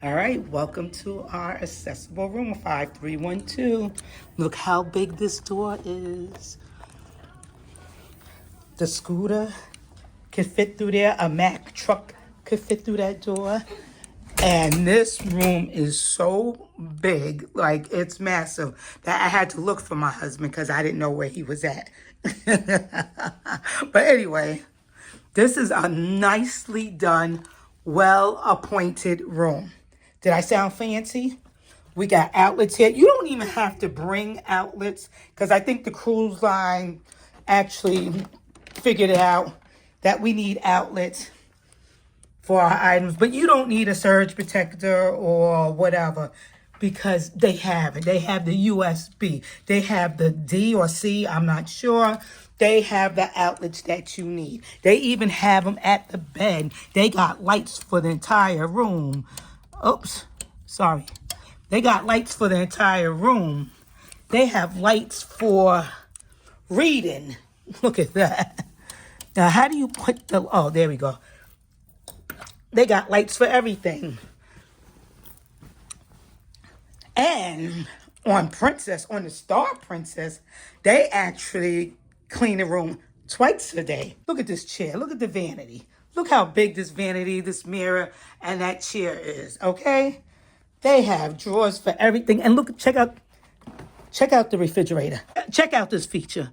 All right, welcome to our accessible room 5312. Look how big this door is. The scooter could fit through there, a Mack truck could fit through that door. And this room is so big, like it's massive, that I had to look for my husband because I didn't know where he was at. But anyway, this is a nicely done, well-appointed room. Did I sound fancy? We got outlets here. You don't even have to bring outlets because I think the cruise line actually figured it out that we need outlets for our items, but you don't need a surge protector or whatever because they have it. They have the USB. They have the D or C, I'm not sure. They have the outlets that you need. They even have them at the bed. They got lights for the entire room. Oops, sorry. They got lights for the entire room. They have lights for reading. Look at that. Now, how do you put the, oh, there we go. They got lights for everything. And on the Star Princess, they actually clean the room twice a day. Look at this chair. Look at the vanity. Look how big this vanity, this mirror, and that chair is, okay? They have drawers for everything. And look, check out the refrigerator. Check out this feature.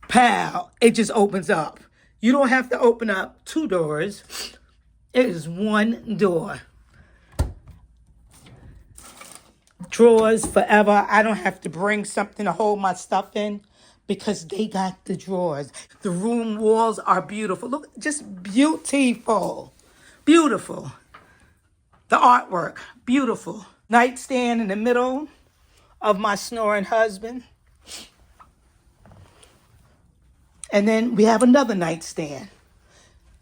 Pow, it just opens up. You don't have to open up two doors. It is one door. Drawers forever. I don't have to bring something to hold my stuff in because they got the drawers. The room walls are beautiful. Look, just beautiful. Beautiful. The artwork, beautiful. Nightstand in the middle of my snoring husband. And then we have another nightstand.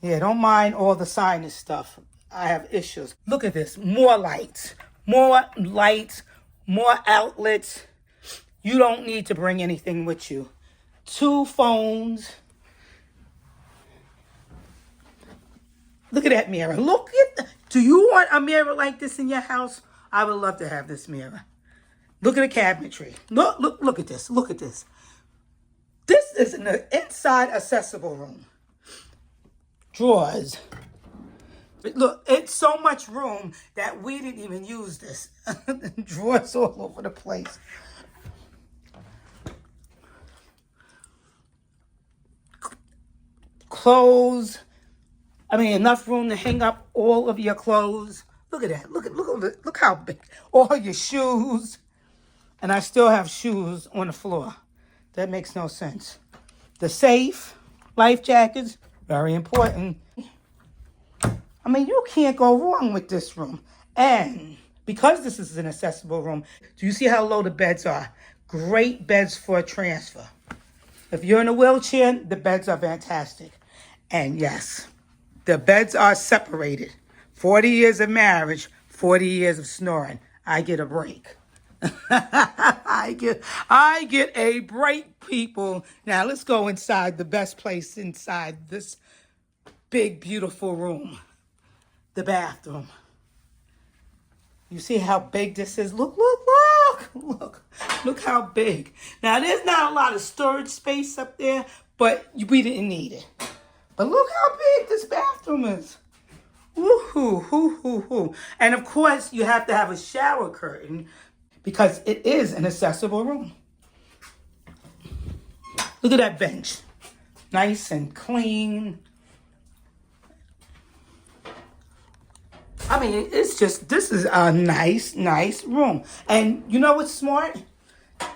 Yeah, don't mind all the sinus stuff. I have issues. Look at this. More lights. More lights. More outlets. You don't need to bring anything with you. Two phones. Look at that mirror. Do you want a mirror like this in your house? I would love to have this mirror. Look at the cabinetry. Look at this. Look at this. This is an inside accessible room. Drawers. Look, it's so much room that we didn't even use this. Drawers all over the place. Clothes. I mean, enough room to hang up all of your clothes. Look at that. Look how big. All your shoes. And I still have shoes on the floor. That makes no sense. The safe, life jackets, very important. I mean, you can't go wrong with this room. And because this is an accessible room, do you see how low the beds are? Great beds for a transfer. If you're in a wheelchair, the beds are fantastic. And yes, the beds are separated. 40 years of marriage, 40 years of snoring. I get a break. I get a break, people. Now let's go inside the best place inside this big, beautiful room. The bathroom. You see how big this is? Look how big. Now there's not a lot of storage space up there, but we didn't need it. But look how big this bathroom is. Woo-hoo. And of course, you have to have a shower curtain because it is an accessible room. Look at that bench. Nice and clean. I mean, this is a nice room. And you know what's smart?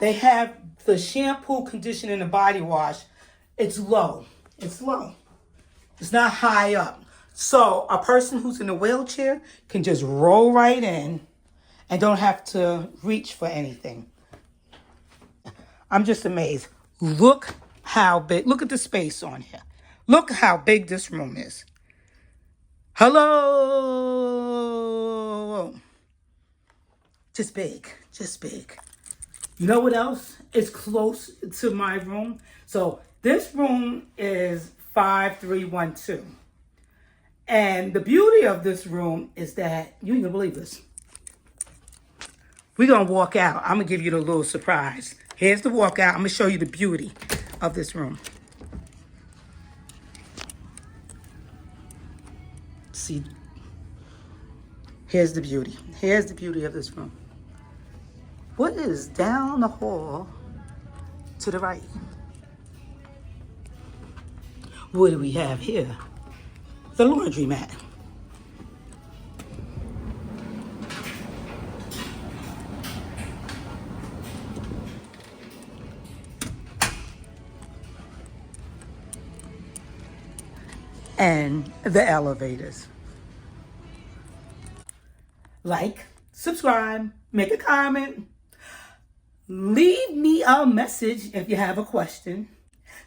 They have the shampoo, conditioner, and the body wash. It's low. It's low. It's not high up. So a person who's in a wheelchair can just roll right in and don't have to reach for anything. I'm just amazed. Look how big. Look at the space on here. Look how big this room is. Hello. Just big. You know what else is close to my room? So this room is 5312. And the beauty of this room is that you ain't gonna believe this. We're gonna walk out. I'm gonna give you the little surprise. Here's the walkout. I'm gonna show you the beauty of this room. See, here's the beauty. Here's the beauty of this room. What is down the hall to the right? What do we have here? The laundry mat. And the elevators. Like, subscribe, make a comment, leave me a message if you have a question.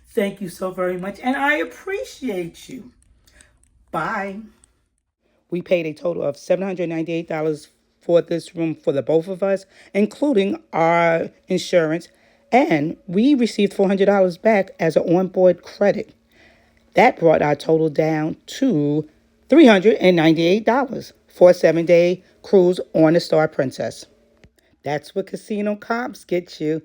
Thank you so very much, and I appreciate you. Bye. We paid a total of $798 for this room for the both of us, including our insurance, and we received $400 back as an onboard credit. That brought our total down to $398 for a 7-day cruise on the Star Princess. That's what casino comps get you.